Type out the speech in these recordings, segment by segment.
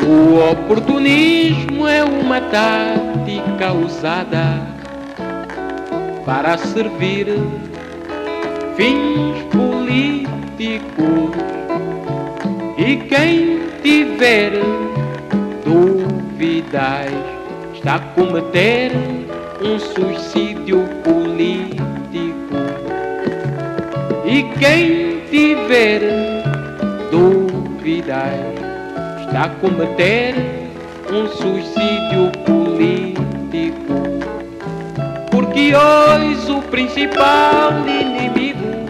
O oportunismo é uma tática usada para servir fins políticos, e quem tiver dúvidas está a cometer um suicídio político. E quem tiver dúvidas está a cometer um suicídio político. Porque hoje o principal inimigo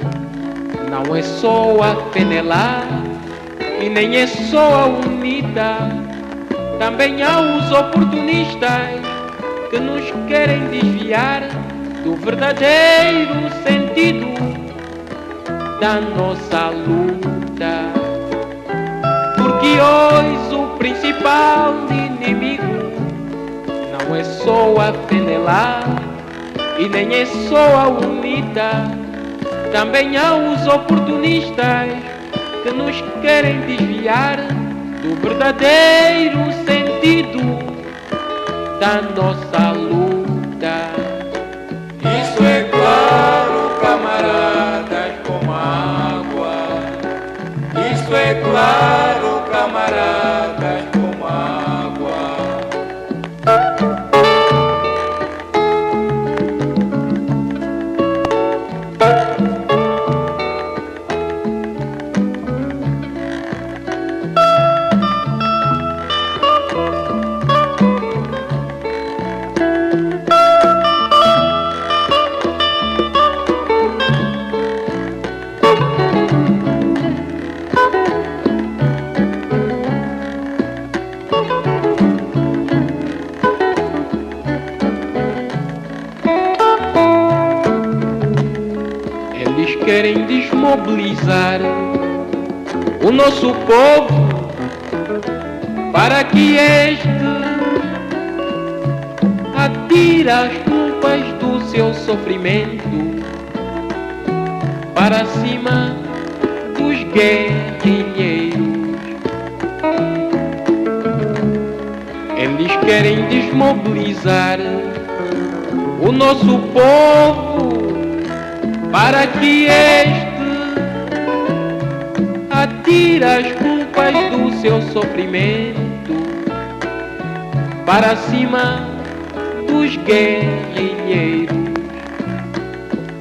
não é só a FNLA e nem é só a UNITA. Também há os oportunistas que nos querem desviar do verdadeiro sentido da nossa luta. Porque hoje o principal inimigo não é só a FNLA e nem é só a UNITA. Também há os oportunistas que nos querem desviar do verdadeiro sentido da nossa luta. Isso é claro, camaradas, como água. Isso é claro, camaradas, como água. Eles querem desmobilizar o nosso povo para que este atire as culpas do seu sofrimento para cima dos guerrilheiros. Eles querem desmobilizar o nosso povo para que este atire as culpas do seu sofrimento para cima dos guerrilheiros.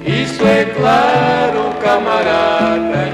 Isso é claro, camaradas,